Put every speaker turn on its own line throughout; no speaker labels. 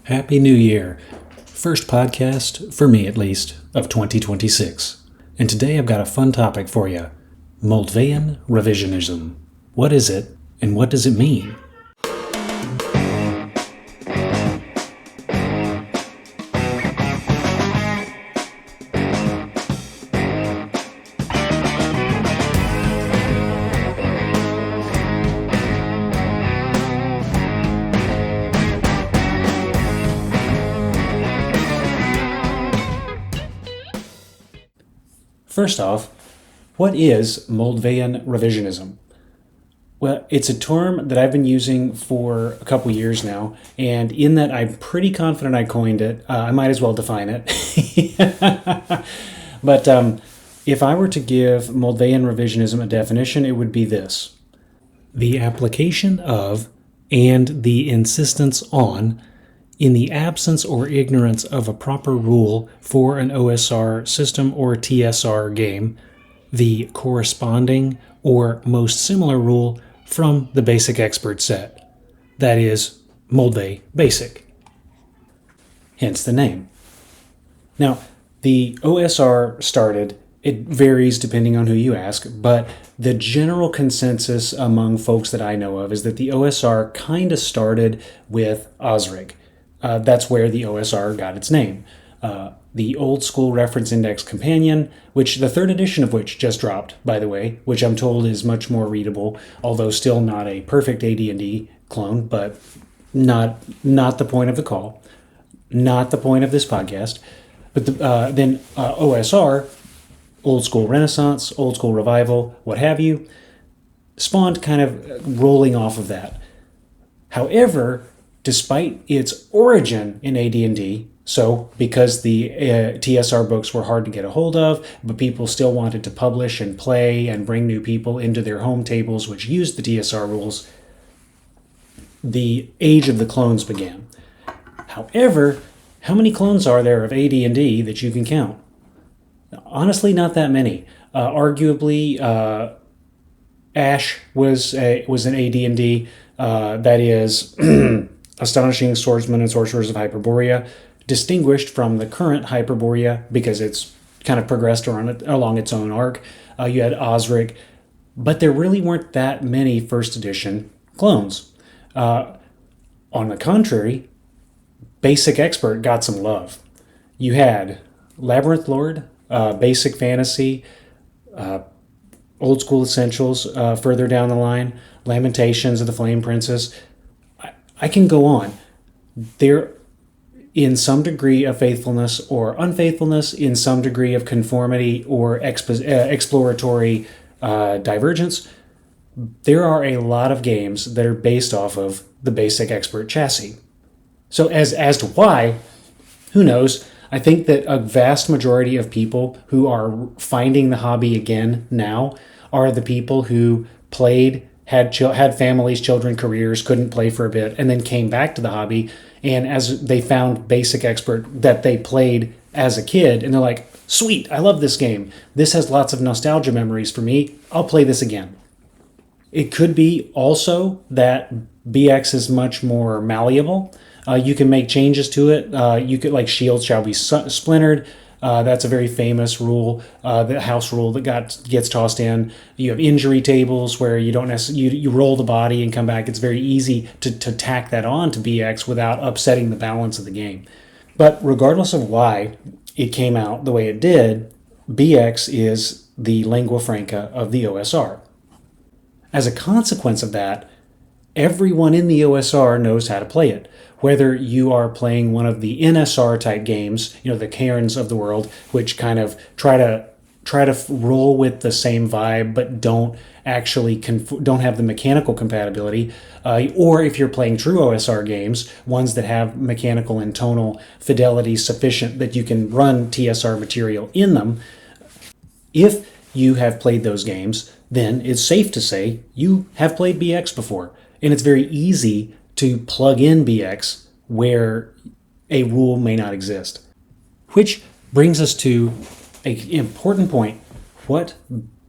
Happy New Year. First podcast, for me at least, of 2026. And today I've got a fun topic for you. Moldvayan Revisionism. What is it, and what does it mean? First off, what is Moldvayan Revisionism? Well, it's a term that I've been using for a couple years now, and in that I'm pretty confident I coined it. I might as well define it. But if I were to give Moldvayan Revisionism a definition, it would be this: the application of and the insistence on, in the absence or ignorance of a proper rule for an OSR system or TSR game, the corresponding or most similar rule from the basic expert set. That is, Moldvay Basic. Hence the name. Now, the OSR started, it varies depending on who you ask, but the general consensus among folks that I know of is that the OSR kind of started with Osrig. That's where the OSR got its name. The Old School Reference Index Companion, which the third edition of which just dropped, by the way, which I'm told is much more readable, although still not a perfect AD&D clone, but not the point of the call, not the point of this podcast. But then OSR, Old School Renaissance, Old School Revival, what have you, spawned kind of rolling off of that. However, despite its origin in AD&D, so because the TSR books were hard to get a hold of, but people still wanted to publish and play and bring new people into their home tables which used the TSR rules, the age of the clones began. However, how many clones are there of AD&D that you can count? Honestly, not that many. Arguably, Ash was an AD&D, that is Astonishing Swordsmen and Sorcerers of Hyperborea, distinguished from the current Hyperborea because it's kind of progressed along its own arc. You had Osric, but there really weren't that many first edition clones. On the contrary, Basic Expert got some love. You had Labyrinth Lord, Basic Fantasy, Old School Essentials further down the line, Lamentations of the Flame Princess. I can go on. They're in some degree of faithfulness or unfaithfulness, in some degree of conformity or exploratory divergence. There are a lot of games that are based off of the Basic Expert chassis. So as to why, who knows? I think that a vast majority of people who are finding the hobby again now are the people who played, had families, children, careers, couldn't play for a bit, and then came back to the hobby. And as they found Basic Expert that they played as a kid, and they're like, sweet, I love this game. This has lots of nostalgia memories for me. I'll play this again. It could be also that BX is much more malleable. You can make changes to it. You could, like, shields shall be splintered. That's a very famous rule, the house rule that gets tossed in. You have injury tables where you don't necessarily you roll the body and come back. It's very easy to tack that on to BX without upsetting the balance of the game. But regardless of why it came out the way it did, BX is the lingua franca of the OSR. As a consequence of that, everyone in the OSR knows how to play it. Whether you are playing one of the NSR type games, the Cairns of the world, which kind of try to roll with the same vibe, but don't actually don't have the mechanical compatibility, or if you're playing true OSR games, ones that have mechanical and tonal fidelity sufficient that you can run TSR material in them. If you have played those games, then it's safe to say you have played BX before, and it's very easy to plug in BX where a rule may not exist. Which brings us to an important point: what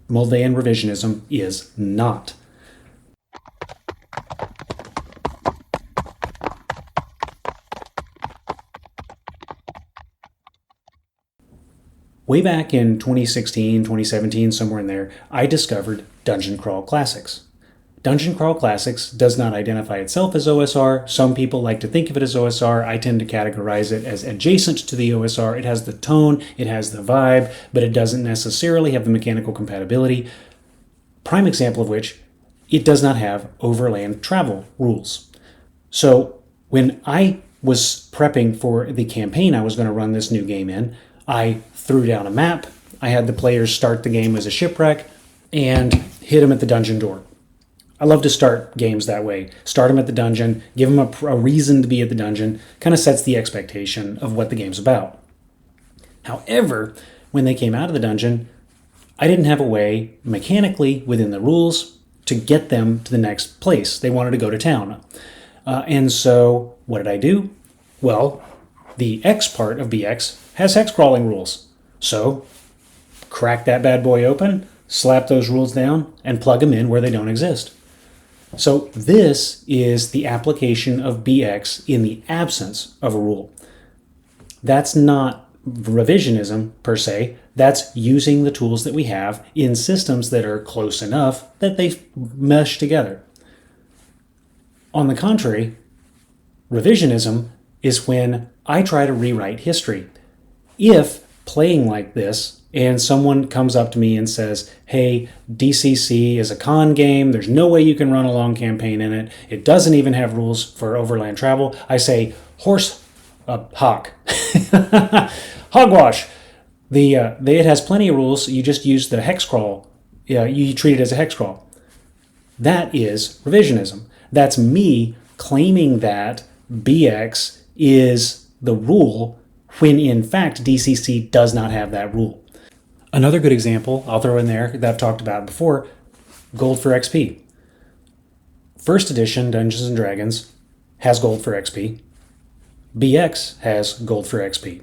Moldvayan Revisionism is not. Way back in 2016, 2017, somewhere in there, I discovered Dungeon Crawl Classics. Dungeon Crawl Classics does not identify itself as OSR. Some people like to think of it as OSR. I tend to categorize it as adjacent to the OSR. It has the tone, it has the vibe, but it doesn't necessarily have the mechanical compatibility. Prime example of which, it does not have overland travel rules. So when I was prepping for the campaign I was going to run this new game in, I threw down a map. I had the players start the game as a shipwreck and hit them at the dungeon door. I love to start games that way. Start them at the dungeon, give them a reason to be at the dungeon, kind of sets the expectation of what the game's about. However, when they came out of the dungeon, I didn't have a way, mechanically, within the rules, to get them to the next place. They wanted to go to town. And so, what did I do? Well, the X part of BX has hex crawling rules. So, crack that bad boy open, slap those rules down, and plug them in where they don't exist. So this is the application of BX in the absence of a rule. That's not revisionism per se. That's using the tools that we have in systems that are close enough that they mesh together. On the contrary, revisionism is when I try to rewrite history. If playing like this and someone comes up to me and says, hey, DCC is a con game, there's no way you can run a long campaign in it, it doesn't even have rules for overland travel, I say, hogwash. It has plenty of rules, you just use the hex crawl, you treat it as a hex crawl. That is revisionism. That's me claiming that BX is the rule when in fact DCC does not have that rule. Another good example I'll throw in there that I've talked about before, gold for XP. First edition Dungeons & Dragons has gold for XP. BX has gold for XP.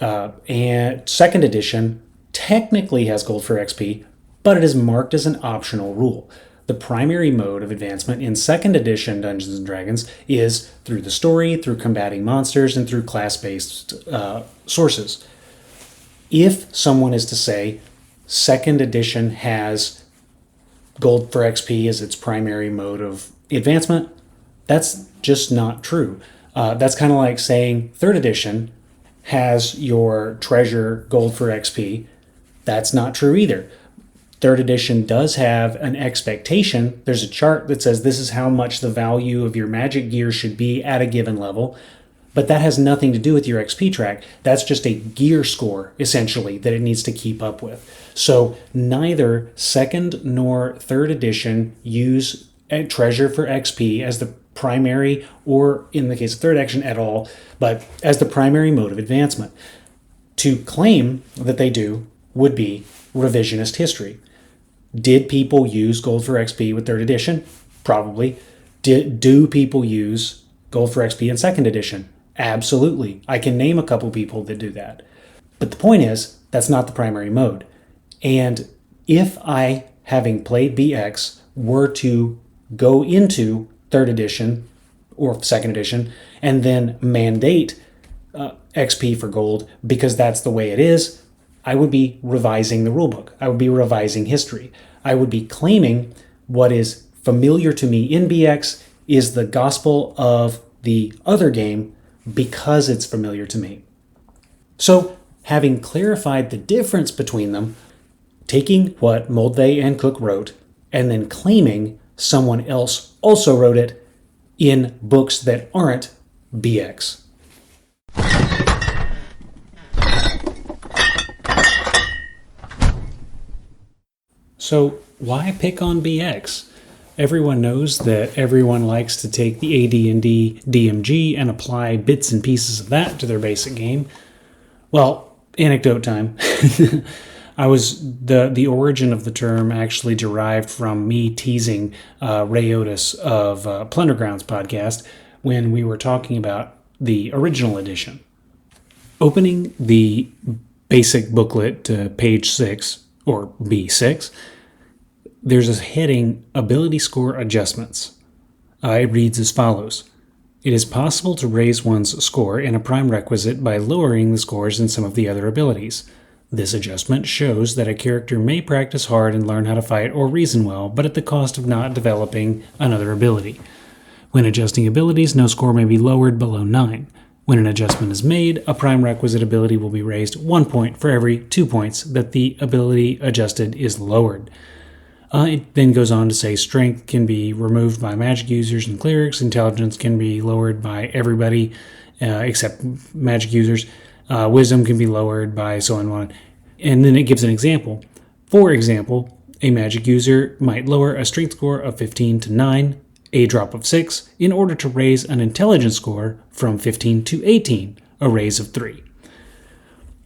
And second edition technically has gold for XP, but it is marked as an optional rule. The primary mode of advancement in second edition Dungeons & Dragons is through the story, through combating monsters, and through class-based sources. If someone is to say second edition has gold for XP as its primary mode of advancement, that's just not true. That's kind of like saying third edition has your treasure gold for XP. That's not true either. Third edition does have an expectation. There's a chart that says this is how much the value of your magic gear should be at a given level, but that has nothing to do with your XP track. That's just a gear score, essentially, that it needs to keep up with. So neither second nor third edition use a treasure for XP as the primary, or in the case of third edition at all, but as the primary mode of advancement. To claim that they do would be revisionist history. Did people use gold for XP with third edition? Probably. Do people use gold for XP in second edition? Absolutely. I can name a couple people that do that. But the point is, that's not the primary mode. And if I, having played BX, were to go into third edition or second edition and then mandate XP for gold because that's the way it is, I would be revising the rulebook. I would be revising history. I would be claiming what is familiar to me in BX is the gospel of the other game because it's familiar to me. So, having clarified the difference between them, taking what Moldvayan and Cook wrote and then claiming someone else also wrote it in books that aren't BX. So why pick on BX? Everyone knows that everyone likes to take the AD&D DMG and apply bits and pieces of that to their basic game. Well, anecdote time. The origin of the term actually derived from me teasing Ray Otis of Plundergrounds podcast when we were talking about the original edition. Opening the basic booklet to page 6, or B6, there's a heading, Ability Score Adjustments. It reads as follows. It is possible to raise one's score in a prime requisite by lowering the scores in some of the other abilities. This adjustment shows that a character may practice hard and learn how to fight or reason well, but at the cost of not developing another ability. When adjusting abilities, no score may be lowered below 9. When an adjustment is made, a prime requisite ability will be raised 1 point for every 2 points that the ability adjusted is lowered. It then goes on to say strength can be removed by magic users and clerics, intelligence can be lowered by everybody except magic users, wisdom can be lowered by so on. And then it gives an example. For example, a magic user might lower a strength score of 15 to 9, a drop of 6, in order to raise an intelligence score from 15 to 18, a raise of 3.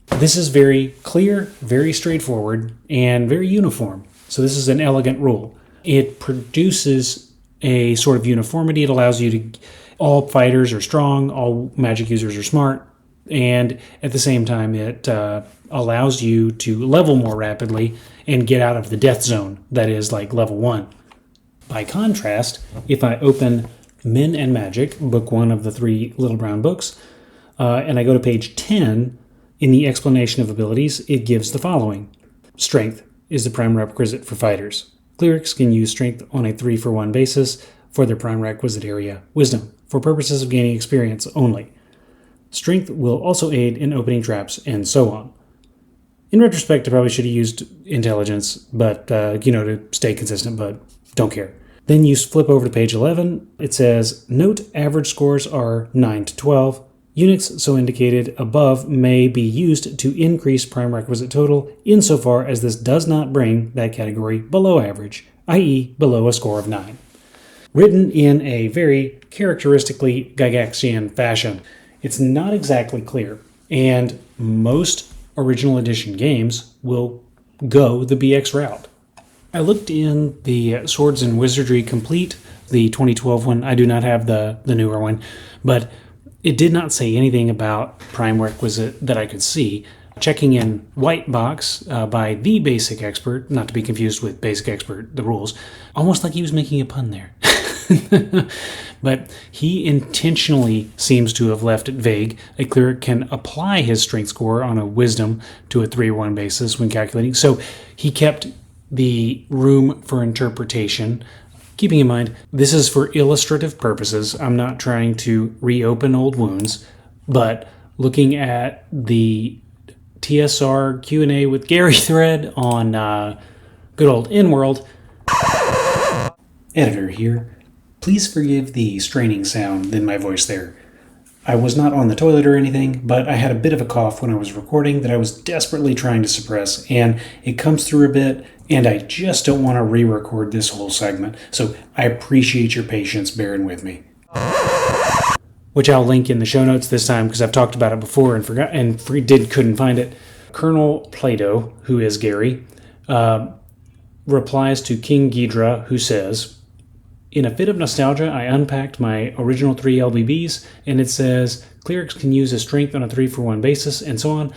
This is very clear, very straightforward, and very uniform. So this is an elegant rule. It produces a sort of uniformity. It allows you to, all fighters are strong, all magic users are smart, and at the same time it allows you to level more rapidly and get out of the death zone that is like level 1. By contrast, if I open Men and Magic, book 1 of the 3 little brown books, and I go to page 10, in the explanation of abilities, it gives the following. Strength is the prime requisite for fighters. Clerics can use strength on a 3-for-1 basis for their prime requisite area. Wisdom, for purposes of gaining experience only. Strength will also aid in opening traps, and so on. In retrospect, I probably should have used intelligence, but, to stay consistent, but don't care. Then you flip over to page 11. It says, note average scores are 9 to 12. Units so indicated above may be used to increase prime requisite total insofar as this does not bring that category below average, i.e. below a score of 9. Written in a very characteristically Gygaxian fashion. It's not exactly clear, and most original edition games will go the BX route. I looked in the Swords and Wizardry Complete, the 2012 one. I do not have the newer one, but it did not say anything about prime requisite that I could see. Checking in White Box by The Basic Expert, not to be confused with Basic Expert, the rules, almost like he was making a pun there. But he intentionally seems to have left it vague. A cleric can apply his strength score on a wisdom to a 3-1 basis when calculating. So he kept the room for interpretation. Keeping in mind, this is for illustrative purposes. I'm not trying to reopen old wounds, but looking at the TSR Q&A with Gary thread on good old InWorld. Editor here. Please forgive the straining sound in my voice there. I was not on the toilet or anything, but I had a bit of a cough when I was recording that I was desperately trying to suppress, and it comes through a bit, and I just don't want to re-record this whole segment, so I appreciate your patience bearing with me. Which I'll link in the show notes this time because I've talked about it before and forgot and couldn't find it. Colonel Plato, who is Gary, replies to King Ghidra, who says, in a fit of nostalgia, I unpacked my original 3 LBBs, and it says, clerics can use a strength on a 3-for-1 basis, and so on.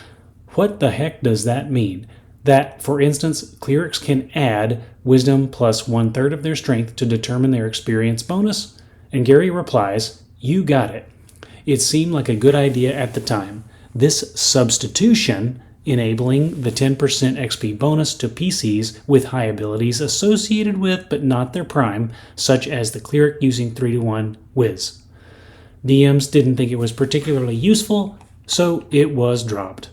What the heck does that mean? That, for instance, clerics can add wisdom plus 1/3 of their strength to determine their experience bonus? And Gary replies, you got it. It seemed like a good idea at the time. This substitution, enabling the 10% XP bonus to PCs with high abilities associated with but not their prime, such as the cleric using 3-to-1 whiz. DMs didn't think it was particularly useful, so it was dropped.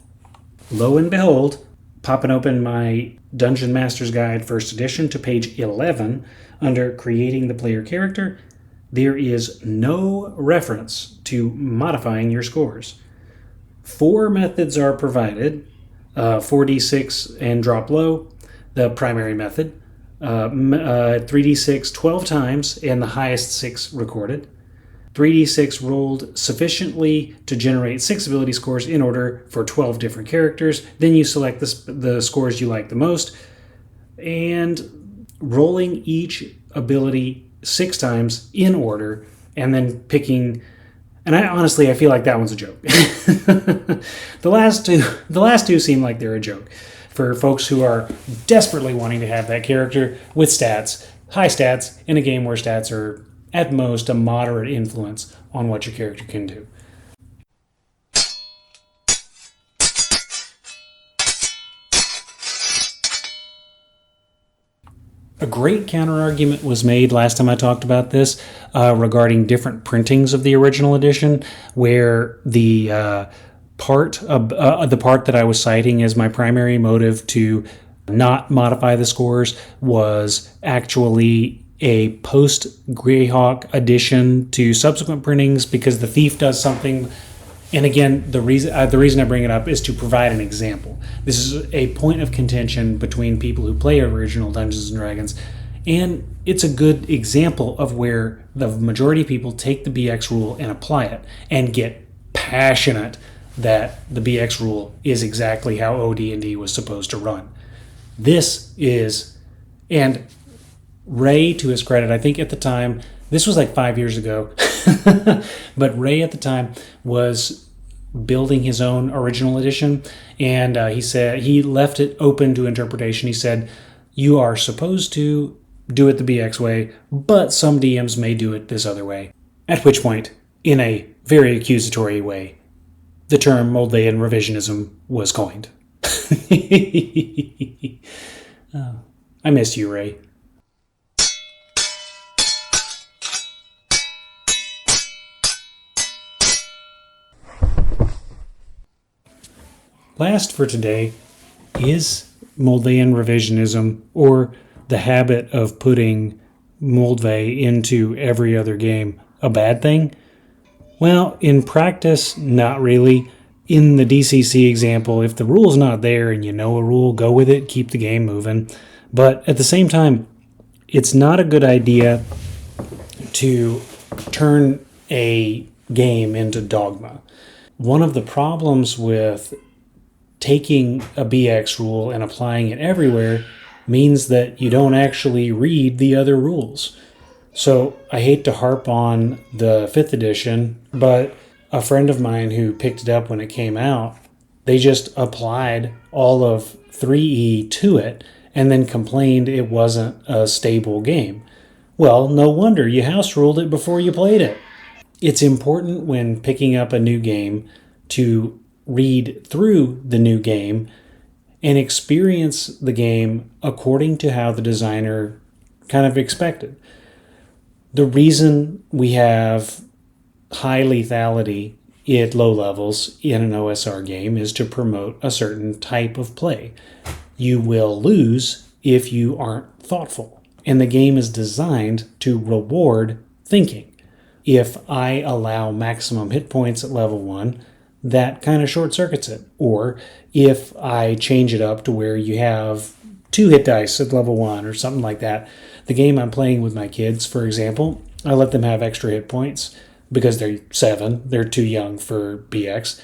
Lo and behold, popping open my Dungeon Master's Guide 1st edition to page 11, under Creating the Player Character, there is no reference to modifying your scores. 4 methods are provided, 4d6 and drop low, the primary method, 3d6 12 times and the highest 6 recorded, 3d6 rolled sufficiently to generate 6 ability scores in order for 12 different characters. Then you select the scores you like the most, and rolling each ability 6 times in order, and then picking. And I feel like that one's a joke. The last two seem like they're a joke for folks who are desperately wanting to have that character with stats, high stats, in a game where stats are at most a moderate influence on what your character can do. A great counterargument was made last time I talked about this regarding different printings of the original edition, where the part that I was citing as my primary motive to not modify the scores was actually a post Greyhawk addition to subsequent printings because the thief does something. And again, the reason I bring it up is to provide an example. This is a point of contention between people who play original Dungeons and Dragons, and it's a good example of where the majority of people take the BX rule and apply it and get passionate that the BX rule is exactly how OD&D was supposed to run. This is, and Ray, to his credit, I think at the time, this was like 5 years ago, but Ray at the time was building his own original edition, and he said he left it open to interpretation. He said, you are supposed to do it the BX way, but some DMs may do it this other way. At which point, in a very accusatory way, the term Moldvayan Revisionism was coined. I miss you, Ray. Last for today, is Moldvayan Revisionism, or the habit of putting Moldvay into every other game, a bad thing? Well, in practice, not really. In the DCC example, if the rule's not there and you know a rule, go with it, keep the game moving. But at the same time, it's not a good idea to turn a game into dogma. One of the problems with taking a BX rule and applying it everywhere means that you don't actually read the other rules. So I hate to harp on the 5th edition, but a friend of mine who picked it up when it came out, they just applied all of 3E to it and then complained it wasn't a stable game. Well, no wonder you house ruled it before you played it. It's important when picking up a new game to read through the new game and experience the game according to how the designer kind of expected. The reason we have high lethality at low levels in an OSR game is to promote a certain type of play. You will lose if you aren't thoughtful, and the game is designed to reward thinking. If I allow maximum hit points at level 1, that kind of short circuits it. Or if I change it up to where you have 2 hit dice at level 1 or something like that. The game I'm playing with my kids, for example, I let them have extra hit points because they're 7, they're too young for BX,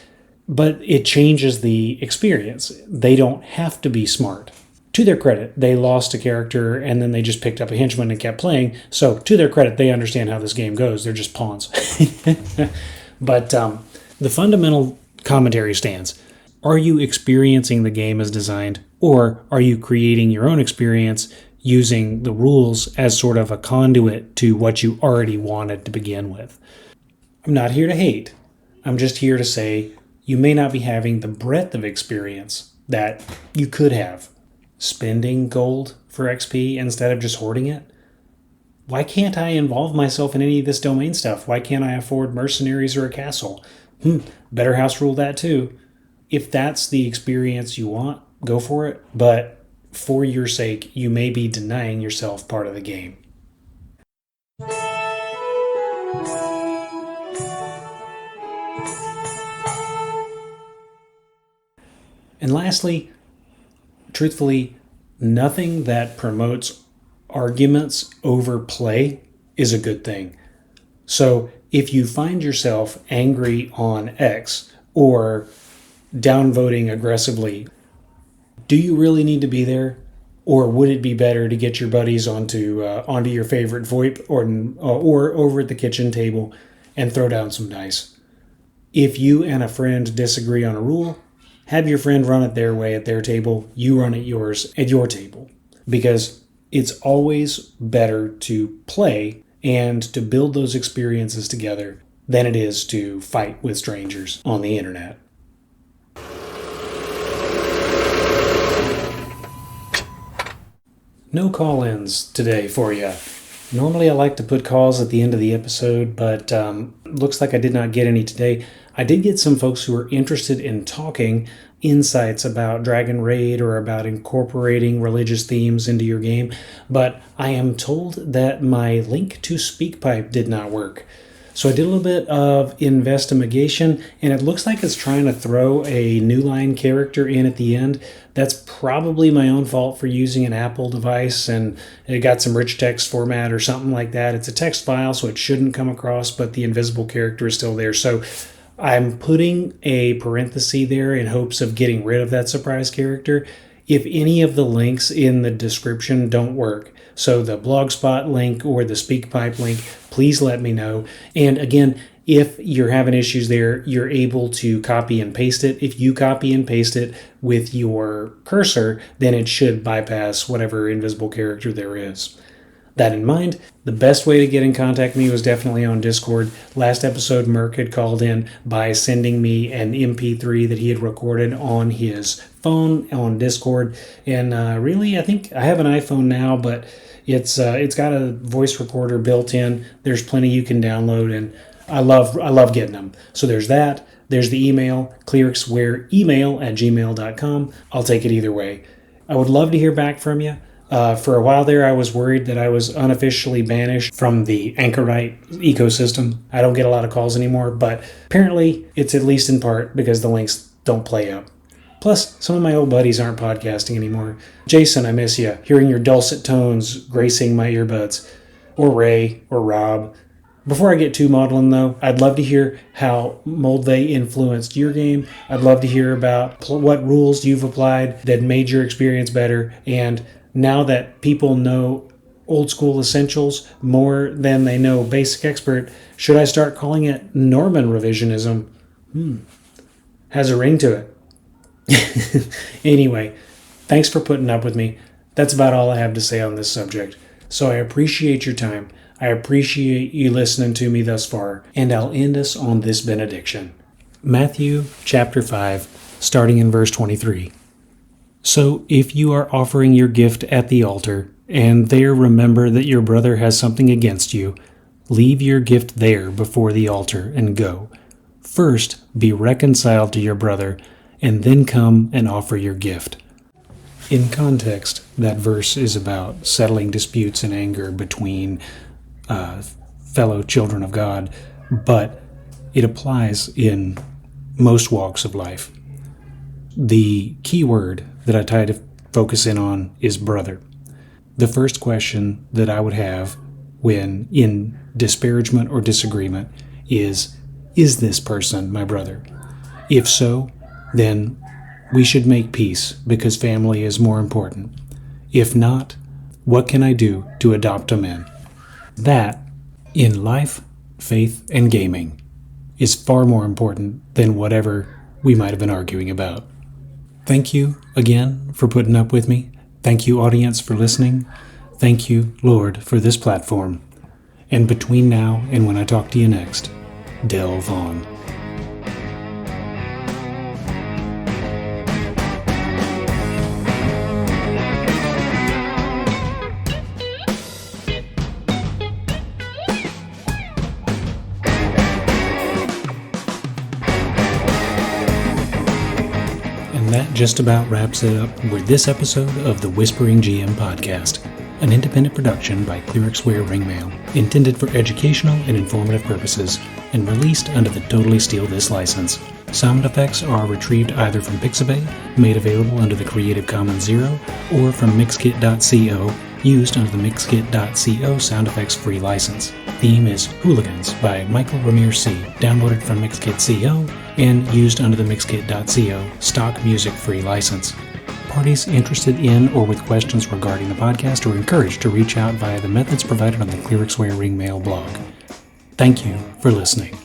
but it changes the experience. They don't have to be smart. To their credit, they lost a character and then they just picked up a henchman and kept playing, so to their credit, they understand how this game goes. They're just pawns. But the fundamental commentary stands. Are you experiencing the game as designed, or are you creating your own experience using the rules as sort of a conduit to what you already wanted to begin with? I'm not here to hate. I'm just here to say you may not be having the breadth of experience that you could have. Spending gold for XP instead of just hoarding it? Why can't I involve myself in any of this domain stuff? Why can't I afford mercenaries or a castle? Better house rule that too. If that's the experience you want, go for it. But for your sake, you may be denying yourself part of the game. And lastly, truthfully, nothing that promotes arguments over play is a good thing. So if you find yourself angry on X or downvoting aggressively, do you really need to be there? Or would it be better to get your buddies onto your favorite VoIP or over at the kitchen table and throw down some dice? If you and a friend disagree on a rule, have your friend run it their way at their table, you run it yours at your table. Because it's always better to play and to build those experiences together than it is to fight with strangers on the internet. No call-ins today for you. Normally I like to put calls at the end of the episode, but looks like I did not get any today. I did get some folks who are interested in talking insights about Dragon Raid or about incorporating religious themes into your game, but I am told that my link to SpeakPipe did not work. So I did a little bit of investigation, and it looks like it's trying to throw a new line character in at the end. That's probably my own fault for using an Apple device, and it got some rich text format or something like that. It's a text file, so it shouldn't come across, but the invisible character is still there. So I'm putting a parenthesis there in hopes of getting rid of that surprise character if any of the links in the description don't work. So the Blogspot link or the SpeakPipe link, please let me know. And again, if you're having issues there, you're able to copy and paste it. If you copy and paste it with your cursor, then it should bypass whatever invisible character there is. That in mind, the best way to get in contact with me was definitely on Discord. Last episode, Merc had called in by sending me an MP3 that he had recorded on his phone on Discord. And really, I think I have an iPhone now, but it's got a voice recorder built in. There's plenty you can download, and I love getting them. So there's that. There's the email, clericswearemail@gmail.com. I'll take it either way. I would love to hear back from you. For a while there, I was worried that I was unofficially banished from the Anchorite ecosystem. I don't get a lot of calls anymore, but apparently it's at least in part because the links don't play up. Plus, some of my old buddies aren't podcasting anymore. Jason, I miss you. Hearing your dulcet tones gracing my earbuds. Or Ray, or Rob. Before I get too maudlin, though, I'd love to hear how Moldvay influenced your game. I'd love to hear about what rules you've applied that made your experience better. And now that people know old school essentials more than they know basic expert, should I start calling it Norman revisionism? Has a ring to it. Anyway, thanks for putting up with me. That's about all I have to say on this subject. So I appreciate your time. I appreciate you listening to me thus far. And I'll end us on this benediction. Matthew chapter 5, starting in verse 23. So if you are offering your gift at the altar, and there remember that your brother has something against you, leave your gift there before the altar and go. First be reconciled to your brother, and then come and offer your gift. In context, that verse is about settling disputes and anger between fellow children of God, but it applies in most walks of life. The key word that I try to focus in on is brother. The first question that I would have when in disparagement or disagreement is this person my brother? If so, then we should make peace because family is more important. If not, what can I do to adopt them in? That, in life, faith, and gaming, is far more important than whatever we might have been arguing about. Thank you again for putting up with me. Thank you, audience, for listening. Thank you, Lord, for this platform. And between now and when I talk to you next, delve on. That just about wraps it up with this episode of the Whispering GM Podcast, an independent production by Clericswear Ringmail, intended for educational and informative purposes, and released under the Totally Steal This license. Sound effects are retrieved either from Pixabay, made available under the Creative Commons 0, or from Mixkit.co, used under the Mixkit.co sound effects free license. Theme is Hooligans by Michael Ramir C., downloaded from Mixkit.co and used under the Mixkit.co stock music free license. Parties interested in or with questions regarding the podcast are encouraged to reach out via the methods provided on the Clericswear Ringmail blog. Thank you for listening.